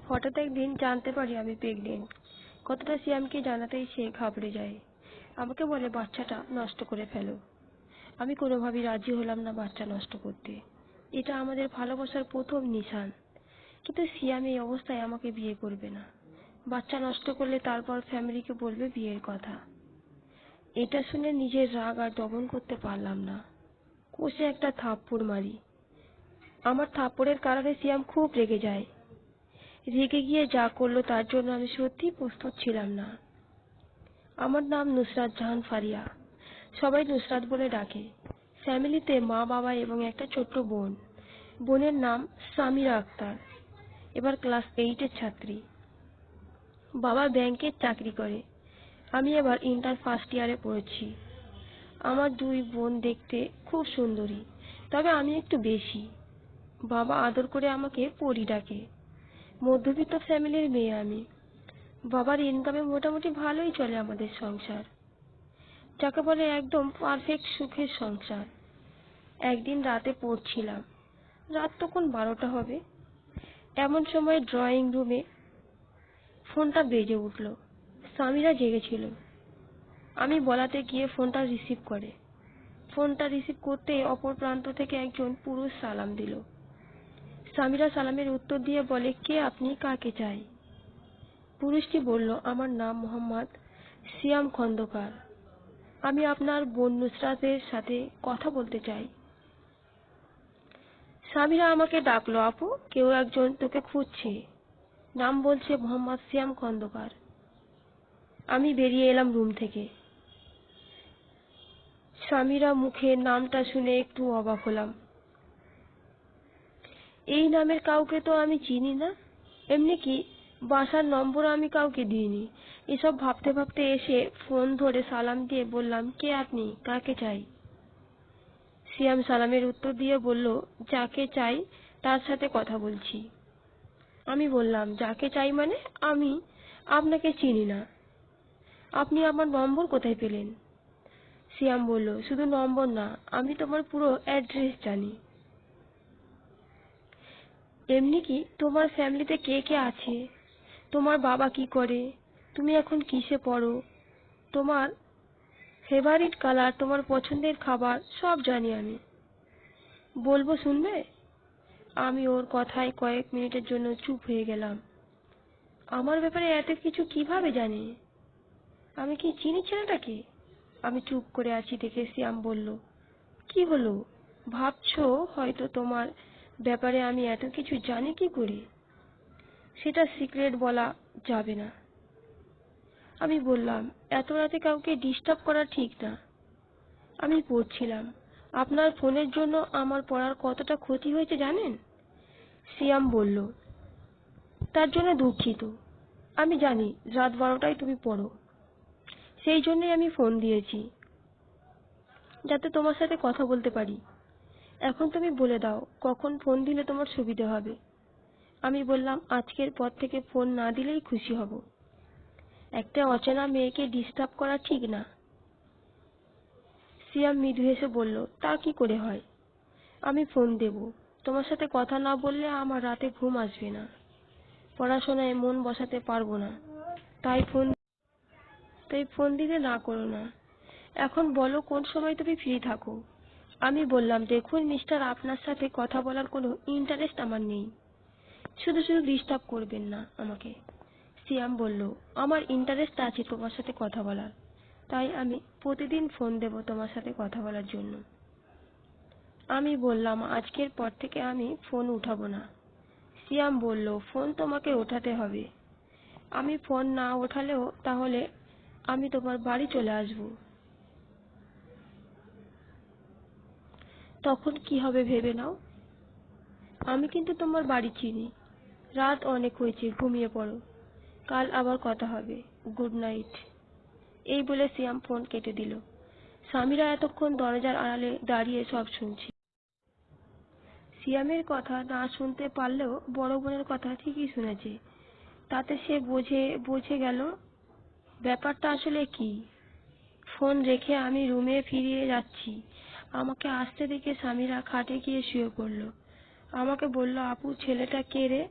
হঠাৎ একদিন জানতে পারি আমি প্রেগনেন্ট। কথাটা সিয়ামকে জানাতেই সে ঘাবড়ে যায়। আমাকে বলে বাচ্চাটা নষ্ট করে ফেলো। আমি কোনোভাবেই রাজি হলাম না বাচ্চা নষ্ট করতে। এটা আমাদের ভালোবাসার প্রথম নিশান। কিন্তু সিয়াম এই অবস্থায় আমাকে বিয়ে করবে না। বাচ্চা নষ্ট করলে তারপর ফ্যামিলিকে বলবে বিয়ের কথা। এটা শুনে নিজের রাগ আর দমন করতে পারলাম না। কষে একটা থাপ্পড় মারি। আমার থাপ্পড়ের কারণে সিয়াম খুব রেগে যায়। রেগে গিয়ে যা করলো তার জন্য আমি সত্যিই প্রস্তুত ছিলাম না। আমার নাম নুসরাত জাহান ফারিয়া। সবাই নুসরাত বলে ডাকে। ফ্যামিলিতে মা, বাবা এবং একটা ছোট্ট বোন। বোনের নাম সামিরা আক্তার, এবার ক্লাস 8-এর ছাত্রী। বাবা ব্যাংকের চাকরি করে। আমি এবার ইন্টার ফার্স্ট ইয়ারে পড়েছি। আমার দুই বোন দেখতে খুব সুন্দরী, তবে আমি একটু বেশি। বাবা আদর করে আমাকে পরি ডাকে। মধ্যবিত্ত ফ্যামিলির মেয়ে আমি। বাবার ইনকামে মোটামুটি ভালোই চলে আমাদের সংসার, যাকে বলে একদম পারফেক্ট সুখের সংসার। একদিন রাতে পড়ছিলাম, রাত তখন 12টা হবে। এমন সময় ড্রয়িং রুমে ফোনটা বেজে উঠল। সামিরা জেগেছিল। আমি বলাতে গিয়ে ফোনটা রিসিভ করে। ফোনটা রিসিভ করতেই অপর প্রান্ত থেকে একজন পুরুষ সালাম দিল। সামিরা সালামের উত্তর দিয়ে বলে, কে আপনি, কাকে চাই? পুরুষটি বলল, আমার নাম মোহাম্মদ সিয়াম খন্দকার। আমি আপনার বোন নুসরাতের সাথে কথা বলতে চাই। সামিরা আমাকে ডাকলো, আপু কেউ একজন তোকে খুঁজছে। নাম বলছে মোহাম্মদ সিয়াম খন্দকার। আমি বেরিয়ে এলাম রুম থেকে। সামিরা মুখের নামটা শুনে একটু অবাক হলাম। এই নামের কাউকে তো আমি চিনি না। এমনি কি বাসার নম্বর আমি কাউকে দিইনি। এসব ভাবতে ভাবতে এসে ফোন ধরে সালাম দিয়ে বললাম, কে আপনি, কাকে চাই? সিয়াম সালামের উত্তর দিয়ে বলল, যাকে চাই তার সাথে কথা বলছি। আমি বললাম, যাকে চাই মানে? আমি আপনাকে চিনি না। আপনি আমার নম্বর কোথায় পেলেন? সিয়াম বলল, শুধু নম্বর না, আমি তোমার পুরো অ্যাড্রেস জানি। এমনি কি তোমার ফ্যামিলিতে কে কে আছে, তোমার বাবা কি করে, তুমি এখন কিসে পড়ো, তোমার ফেভারিট কালার, তোমার পছন্দের খাবার সব জানি আমি। বলবো, শুনবে? আমি ওর কথায় কয়েক মিনিটের জন্য চুপ হয়ে গেলাম। আমার ব্যাপারে এত কিছু কিভাবে জানে? আমি কি চিনি ছেলেটাকে? আমি চুপ করে আছি দেখে সিয়াম বলল, কি হলো, ভাবছো হয়তো তোমার ব্যাপারে আমি এত কিছু জানি কি করে? সেটা সিক্রেট বলা যাবে না। আমি বললাম, এত রাতে কাউকে ডিস্টার্ব করা ঠিক না। আমি পড়ছিলাম। আপনার ফোনের জন্য আমার পড়ার কতটা ক্ষতি হয়েছে জানেন? সিয়াম বলল, তার জন্য দুঃখিত। আমি জানি রাত 12টায় তুমি পড়ো, সেই জন্যই আমি ফোন দিয়েছি, যাতে তোমার সাথে কথা বলতে পারি। এখন তুমি বলে দাও কখন ফোন দিলে তোমার সুবিধে হবে। আমি বললাম, আজকের পর থেকে ফোন না দিলেই খুশি হব। একটা অচেনা মেয়েকে ডিস্টার্ব করা ঠিক না। সিয়াম মৃদু হেসে বলল, তা কি করে হয়? আমি ফোন দেব, তোমার সাথে কথা না বললে আমার রাতে ঘুম আসবে না, পড়াশোনায় মন বসাতে পারবো না। তাই ফোন দিতে না করো না। এখন বলো কোন সময় তুমি ফ্রি থাকো। আমি বললাম, দেখুন মিস্টার, আপনার সাথে কথা বলার কোনো ইন্টারেস্ট আমার নেই। শুধু শুধু ডিস্টার্ব করবেন না আমাকে। সিয়াম বলল, আমার ইন্টারেস্ট আছে তোমার সাথে কথা বলার, তাই আমি প্রতিদিন ফোন দেব তোমার সাথে কথা বলার জন্য। আমি বললাম, আজকের পর থেকে আমি ফোন উঠাবো না। সিয়াম বলল, ফোন তোমাকে ওঠাতে হবে। আমি ফোন না ওঠালেও তাহলে আমি তোমার বাড়ি চলে আসব। তখন কি হবে ভেবে নাও। আমি কিন্তু তোমার বাড়ি চিনি। রাত অনেক হয়েছে, ঘুমিয়ে পড়ো, কাল আবার কথা হবে। Good night. এই বলে সিয়াম ফোন কেটে দিল। সামিরা এতক্ষণ দরজার আড়ালে দাঁড়িয়ে সব শুনছে। সিয়ামের কথা না শুনতে পারলেও বড় বোনের কথা ঠিকই শুনেছে। তাতে সে বুঝে গেল ব্যাপারটা আসলে কি। ফোন রেখে আমি রুমে ফিরে যাচ্ছি। আমাকে আসতে দেখে সামিরা খাটে গিয়ে শুয়ে পড়ল। আমাকে বলল, আপু ছেলেটা কে রে?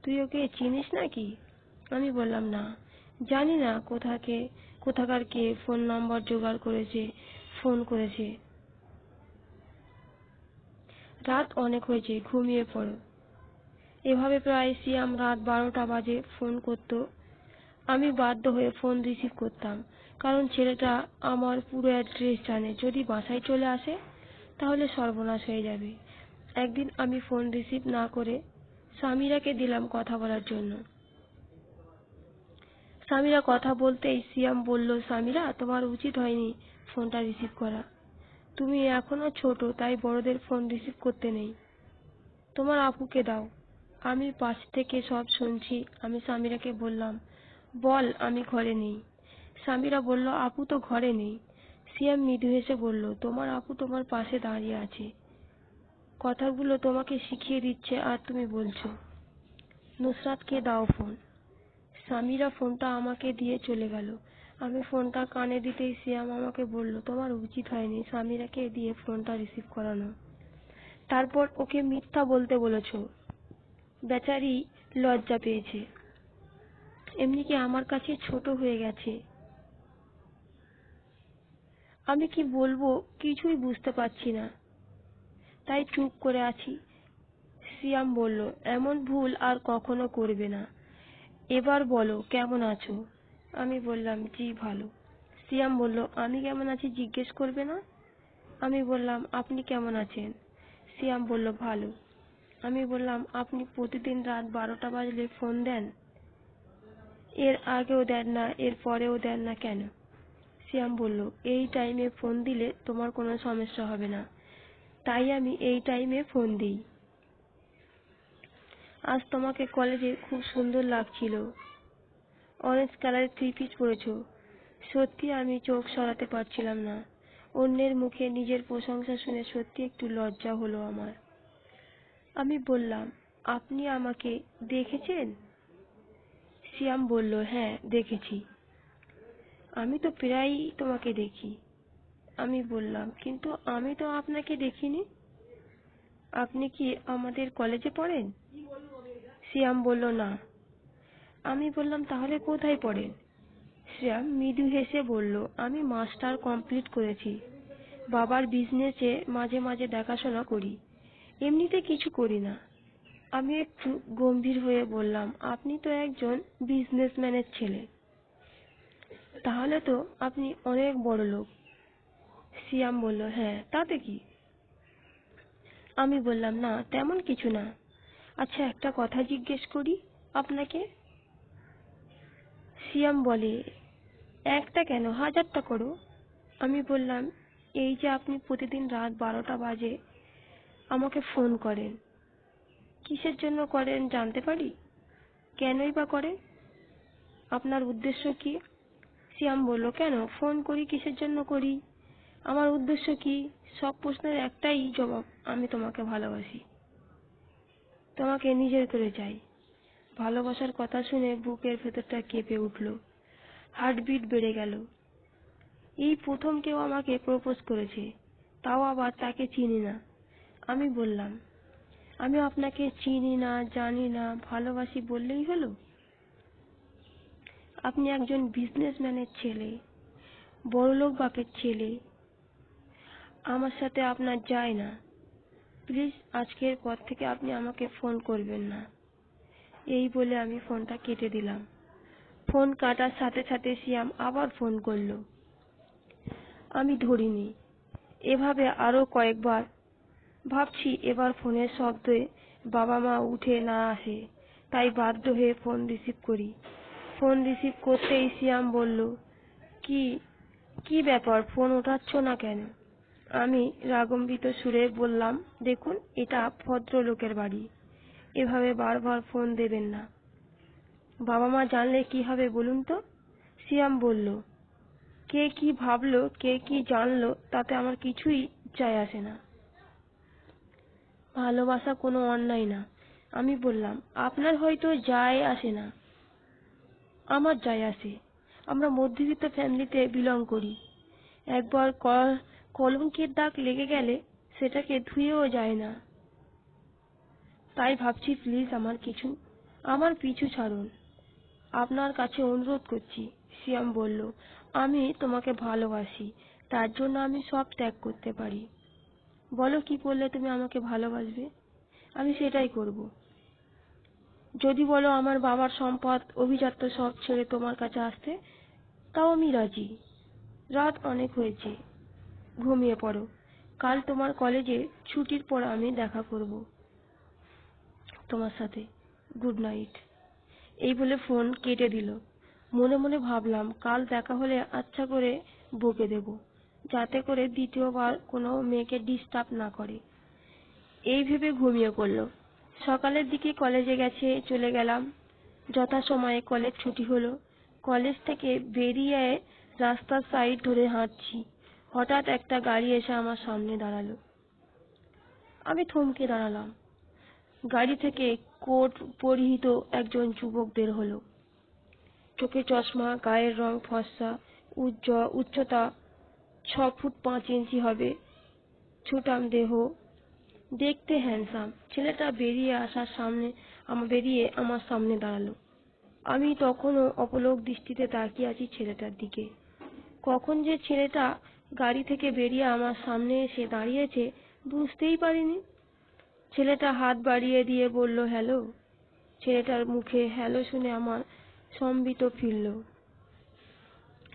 তুই ওকে চিনিস নাকি? আমি বললাম, না, জানি না কোথাকার কে ফোন নাম্বার জোগাড় করেছে, ফোন করেছে। রাত অনেক হয়েছে, ঘুমিয়ে পড়ো। এভাবে প্রায় সিয়াম রাত 12টা বাজে ফোন করত। আমি বাধ্য হয়ে ফোন রিসিভ করতাম, কারণ ছেলেটা আমার পুরো অ্যাড্রেস জানে। যদি বাসায় চলে আসে তাহলে সর্বনাশ হয়ে যাবে। একদিন আমি ফোন রিসিভ না করে সামিরাকে দিলাম কথা বলার জন্য। সামিরা কথা বলতেই সিয়াম বলল, সামিরা, তোমার উচিত হয়নি ফোনটা রিসিভ করা। তুমি এখনো ছোট, তাই বড়দের ফোন রিসিভ করতে নেই। তোমার আপুকে দাও। আমি পাশ থেকে সব শুনছি। আমি সামিরাকে বললাম, বল, আমি ঘরে নেই। সামিরা বলল, আপু তো ঘরে নেই। সিয়াম মৃদু হেসে বলল, তোমার আপু তোমার পাশে দাঁড়িয়ে আছে, কথাগুলো তোমাকে শিখিয়ে দিচ্ছে আর তুমি বলছো। নুসরাতকে দাও ফোন। সামিরা ফোনটা আমাকে দিয়ে চলে গেল। আমি ফোনটা কানে দিতেই সিয়াম আমাকে বলল, তোমার উচিত হয়নি সামিরাকে দিয়ে ফোনটা রিসিভ করানো। তারপর ওকে মিথ্যা বলতে বলেছো। বেচারি লজ্জা পেয়েছে, এমনি কি আমার কাছে ছোট হয়ে গেছে। আমি কি বলবো কিছুই বুঝতে পারছি না, তাই চুপ করে আছি। সিয়াম বলল, এমন ভুল আর কখনো করবে না। এবার বলো, কেমন আছো? আমি বললাম, জি ভালো। সিয়াম বলল, আমি কেমন আছি জিজ্ঞেস করবে না? আমি বললাম, আপনি কেমন আছেন? সিয়াম বলল, ভালো। আমি বললাম, আপনি প্রতিদিন রাত 12টা বাজলে ফোন দেন? এর আগেও দেন না, এর পরেও দেন না কেন? সিয়াম বলল, এই টাইমে ফোন দিলে তোমার কোনো সমস্যা হবে না, তাই আমি এই টাইমে ফোন দিই। আজ তোমাকে কলেজে খুব সুন্দর লাগছিল, অরেঞ্জ কালারের থ্রি পিস পরেছো। সত্যি আমি চোখ সরাতে পারছিলাম না। অন্যের মুখে নিজের প্রশংসা শুনে সত্যি একটু লজ্জা হলো আমার। আমি বললাম, আপনি আমাকে দেখেছেন? সিয়াম বলল, হ্যাঁ দেখেছি, আমি তো প্রায়ই তোমাকে দেখি। আমি বললাম, কিন্তু আমি তো আপনাকে দেখিনি। আপনি কি আমাদের কলেজে পড়েন? সিয়াম বলল, না। আমি বললাম, তাহলে কোথায় পড়েন? সিয়াম মৃদু হেসে বলল, আমি মাস্টার কমপ্লিট করেছি, বাবার বিজনেসে মাঝে মাঝে দেখাশোনা করি, এমনিতে কিছু করি না। আমি একটু গম্ভীর হয়ে বললাম, আপনি তো একজন বিজনেসম্যানের ছেলে, তাহলে তো আপনি অনেক বড় লোক। সিয়াম বলল, হ্যাঁ, তাতে কি? আমি বললাম, না তেমন কিছু না। আচ্ছা, একটা কথা জিজ্ঞেস করি আপনাকে। সিয়াম বলে, একটা কেন, হাজারটা করো। আমি বললাম, এই যে আপনি প্রতিদিন রাত 12টা বাজে আমাকে ফোন করেন, কিসের জন্য করেন জানতে পারি? কেনই বা করেন? আপনার উদ্দেশ্য কি? সিয়াম বলল, কেন ফোন করি, কিসের জন্য করি, আমার উদ্দেশ্য কি? সব প্রশ্নের একটাই জবাব, আমি তোমাকে ভালোবাসি, তোমাকে নিজের করে চাই। ভালোবাসার কথা শুনে বুকের ভেতরটা কেঁপে উঠল, হার্টবিট বেড়ে গেল। এই প্রথম কেউ আমাকে প্রপোজ করেছে, তাও আবার তাকে চিনি না। আমি বললাম, আমি আপনাকে চিনি না, জানি না, ভালোবাসি বললেই হলো? আপনি একজন বিজনেসম্যানের ছেলে, বড়লোক বাপের ছেলে, আমার সাথে আপনার যায় না। প্লিজ আজকের পর থেকে আপনি আমাকে ফোন করবেন না। এই বলে আমি ফোনটা কেটে দিলাম। ফোন কাটার সাথে সাথে সিয়াম আবার ফোন করলো, আমি ধরিনি। এভাবে আরো কয়েকবার। ভাবছি এবার ফোনের শব্দে বাবা মা উঠে না আসে, তাই বাধ্য হয়ে ফোন রিসিভ করি। ফোন রিসিভ করতেই সিয়াম বলল, কি কি ব্যাপার, ফোন ওঠাচ্ছ না কেন? আমি রাগম্বিত সুরে বললাম, দেখুন, এটা ভদ্রলোকের বাড়ি, এভাবে বারবার ফোন দেবেন না। বাবা মা জানলে কি হবে বলুন তো? সিয়াম বলল, কে কি ভাবলো, কে কি জানলো, তাতে আমার কিছুই যায় আসে না। ভালোবাসা কোনো অন্যায় না। আমি বললাম, আপনার হয়তো যায় আসে না, আমার যায় আসে। আমরা মধ্যবিত্ত ফ্যামিলিতে বিলং করি। একবার কলঙ্কের দাগ লেগে গেলে সেটাকে ধুয়েও যায় না। তাই ভাবছি প্লিজ আমার পিছু ছাড়ুন, আপনার কাছে অনুরোধ করছি। সিয়াম বলল, আমি তোমাকে ভালোবাসি, তার জন্য আমি সব ত্যাগ করতে পারি। বলো কি করলে তুমি আমাকে ভালোবাসবে, আমি সেটাই করব। যদি বলো আমার বাবার সম্পদ অভিজাত্য সব ছেড়ে তোমার কাছে আসতে, তাও আমি রাজি। রাত অনেক হয়েছে, ঘুমিয়ে পড়ো। কাল তোমার কলেজে ছুটির পর আমি দেখা করব তোমার সাথে। Good night. এই বলে ফোন কেটে দিল। মনে মনে ভাবলাম, কাল দেখা হলে আচ্ছা করে বকে দেব, যাতে করে দ্বিতীয়বার কোনো মেয়েকে ডিস্টার্ব না করে। এই ভেবে ঘুমিয়ে পড়ল। সকালের দিকে কলেজে চলে গেলাম। যথাসময়ে কলেজ ছুটি হলো। কলেজ থেকে বেরিয়ে রাস্তার সাইড ধরে হাঁটছি। হঠাৎ একটা গাড়ি এসে আমার সামনে দাঁড়ালো। আমি থমকে দাঁড়ালাম। গাড়ি থেকে কোট পরিহিত একজন যুবক বের হলো। চোখে চশমা, গায়ের রং ফর্সা, উচ্চতা 6 ফুট 5 ইঞ্চি হবে, ছুটাম দেহ, দেখতে হ্যান্ডসাম। ছেলেটা বেরিয়ে আমার সামনে দাঁড়ালো। আমি তখনও অপলক দৃষ্টিতে তাকিয়ে আছি ছেলেটার দিকে। কখন যে ছেলেটা গাড়ি থেকে বেরিয়ে আমার সামনে এসে দাঁড়িয়েছে বুঝতেই পারিনি। ছেলেটা হাত বাড়িয়ে দিয়ে বলল, হ্যালো। ছেলেটার মুখে হ্যালো শুনে আমার সম্বিত ফিরল।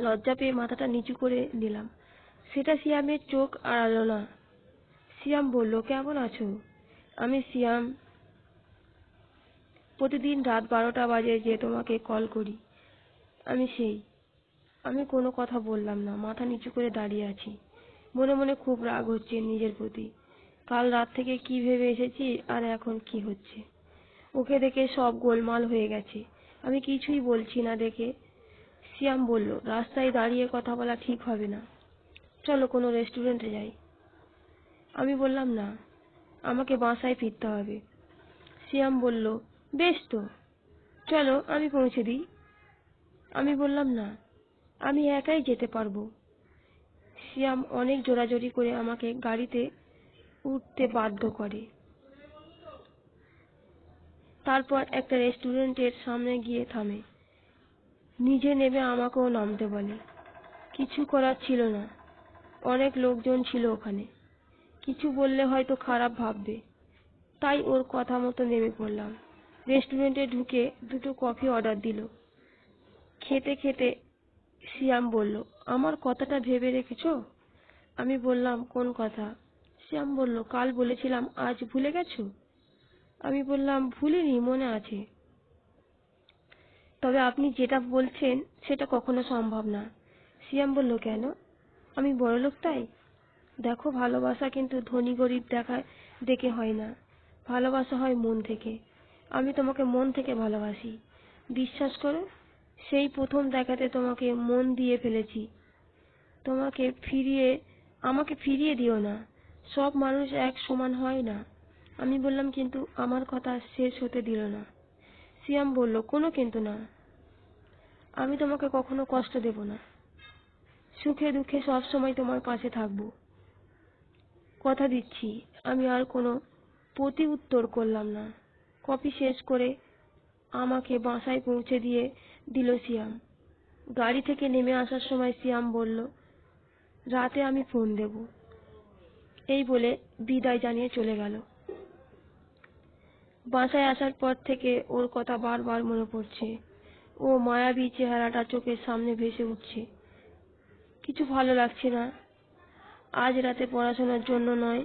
লজ্জা পেয়ে মাথাটা নিচু করে দিলাম। সেটা সিয়ামের চোখ আড়ালো না। সিয়াম বলল, কেমন আছো? আমি সিয়াম, প্রতিদিন রাত 12টা বাজে যে তোমাকে কল করি, আমি সেই। আমি কোনো কথা বললাম না, মাথা নিচু করে দাঁড়িয়ে আছি। মনে মনে খুব রাগ হচ্ছে নিজের প্রতি। কাল রাত থেকে কি ভেবে এসেছি আর এখন কি হচ্ছে। ওকে দেখে সব গোলমাল হয়ে গেছে। আমি কিছুই বলছি না দেখে। সিয়াম বলল, রাস্তায় দাঁড়িয়ে কথা বলা ঠিক হবে না, চলো কোনো রেস্টুরেন্টে যাই। আমি বললাম, না, আমাকে বাসায় ফিরতে হবে। সিয়াম বলল, বেশ তো, চলো আমি পৌঁছে দিই। আমি বললাম, না, আমি একাই যেতে পারবো। সিয়াম অনেক জোরাজুরি করে আমাকে গাড়িতে উঠতে বাধ্য করে। তারপর একটা রেস্টুরেন্টের সামনে গিয়ে থামে। নিজে নেমে আমাকেও নামতে বলে। কিছু করার ছিল না, অনেক লোকজন ছিল ওখানে। কিছু বললে হয়তো খারাপ ভাববে, তাই ওর কথা মতো নেমে পড়লাম। রেস্টুরেন্টে ঢুকে 2টো কফি অর্ডার দিল। খেতে খেতে সিয়াম বলল, আমার কথাটা ভেবে রেখেছো? আমি বললাম, কোন কথা? সিয়াম বলল, কাল বলেছিলাম আজ ভুলে গেছো? আমি বললাম, ভুলিনি, মনে আছে। তবে আপনি যেটা বলছেন সেটা কখনো সম্ভব না। সিয়াম বলল, কেন? আমি বড়লোক তাই? দেখো, ভালোবাসা কিন্তু ধনী গরিব দেখে হয় না। ভালোবাসা হয় মন থেকে। আমি তোমাকে মন থেকে ভালোবাসি। বিশ্বাস করো, সেই প্রথম দেখাতে তোমাকে মন দিয়ে ফেলেছি। তোমাকে আমাকে ফিরিয়ে দিও না। সব মানুষ এক সমান হয় না। আমি বললাম, কিন্তু আমার কথা শেষ হতে দিল না। সিয়াম বলল, কোনো কিন্তু না। আমি তোমাকে কখনো কষ্ট দেব না। সুখে দুঃখে সব সময় তোমার পাশে থাকবো। কথা দিচ্ছি। আমি আর কোনো প্রতি উত্তর করলাম না। কফি শেষ করে আমাকে বাসায় পৌঁছে দিয়ে দিল সিয়াম। গাড়ি থেকে নেমে আসার সময় সিয়াম বলল, রাতে আমি ফোন দেব। এই বলে বিদায় জানিয়ে চলে গেল। বাসায় আসার পর থেকে ওর কথা বারবার মনে পড়ছে। ও মায়াবী চেহারাটা চোখের সামনে ভেসে উঠছে। কিছু ভালো লাগছে না। আজ রাতে পড়াশোনার জন্য নয়,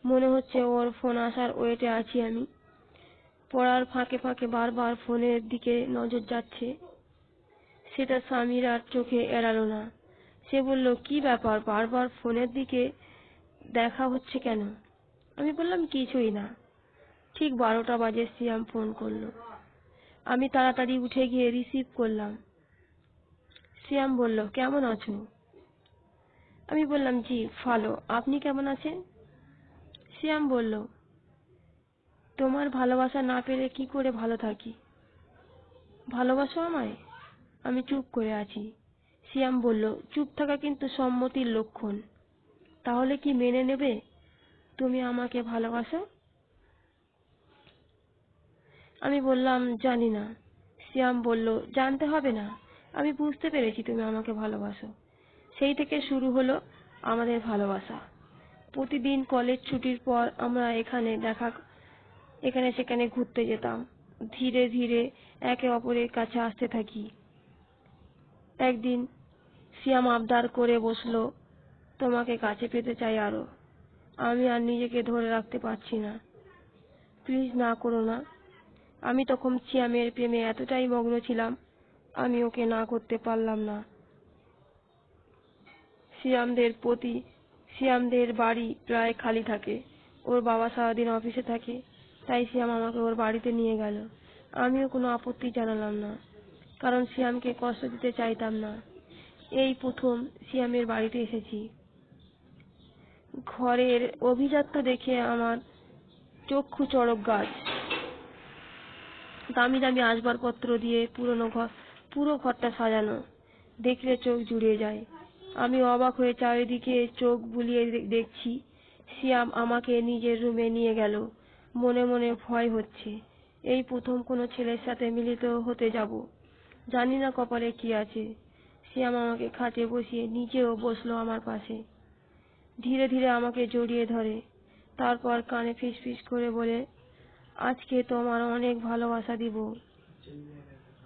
মনে হচ্ছে ওর ফোন আসার ওয়েটে আছি আমি। পড়ার ফাঁকে ফাঁকে বারবার ফোনের দিকে নজর যাচ্ছে। সেটা স্বামীর আর চোখে এড়ালো না। সে বলল, কি ব্যাপার, বারবার ফোনের দিকে দেখা হচ্ছে কেন? আমি বললাম, কিছুই না। ঠিক 12টা বাজে সিয়াম ফোন করলো। আমি তাড়াতাড়ি উঠে গিয়ে রিসিভ করলাম। সিয়াম বলল, কেমন আছো? আমি বললাম, জি ভালো, আপনি কেমন আছেন? সিয়াম বলল, তোমার ভালোবাসা না পেলে কি করে ভালো থাকি? ভালোবাসো আমায়? আমি চুপ করে আছি। সিয়াম বলল, চুপ থাকা কিন্তু সম্মতির লক্ষণ। তাহলে কি মেনে নেবে তুমি আমাকে ভালোবাসো? আমি বললাম, জানি না। সিয়াম বলল, জানতে হবে না, আমি বুঝতে পেরেছি তুমি আমাকে ভালোবাসো। সেই থেকে শুরু হলো আমাদের ভালোবাসা। প্রতিদিন কলেজ ছুটির পর আমরা এখানে সেখানে ঘুরতে যেতাম। ধীরে ধীরে একে অপরের কাছে আসতে থাকি। একদিন সিয়াম আবদার করে বসলো, তোমাকে কাছে পেতে চাই আরো। আমি আর নিজেকে ধরে রাখতে পারছি না। প্লিজ না করো না। আমি তখন সিয়ামের প্রেমে এতটাই মগ্ন ছিলাম, আমি ওকে না করতে পারলাম না। সিয়ামদের প্রতি সিয়ামদের বাড়ি প্রায় খালি থাকে। ওর বাবা সারাদিন অফিসে থাকে, তাই সিয়াম আমাকে ওর বাড়িতে নিয়ে গেল। আমিও কোনো আপত্তি জানালাম না, কারণ সিয়ামকে কষ্ট দিতে চাইতাম না। এই প্রথম সিয়ামের বাড়িতে এসেছি। ঘরের অভিজাত্য দেখে আমার চক্ষু চড়ক গাছ। দামি দামি আসবাবপত্র দিয়ে পুরো ঘরটা সাজানো, দেখলে চোখ জুড়িয়ে যায়। আমি অবাক হয়ে চারিদিকে চোখ বুলিয়ে দেখছি। সিয়াম আমাকে নিজের রুমে নিয়ে গেল। মনে মনে ভয় হচ্ছে, এই প্রথম কোনো ছেলের সাথে মিলিত হতে যাব। জানি না কপালে কি আছে। সিয়াম আমাকে খাটে বসিয়ে নিজেও বসলো আমার পাশে। ধীরে ধীরে আমাকে জড়িয়ে ধরে, তারপর কানে ফিসফিস করে বলে, আজকে তোমার অনেক ভালোবাসা দিব।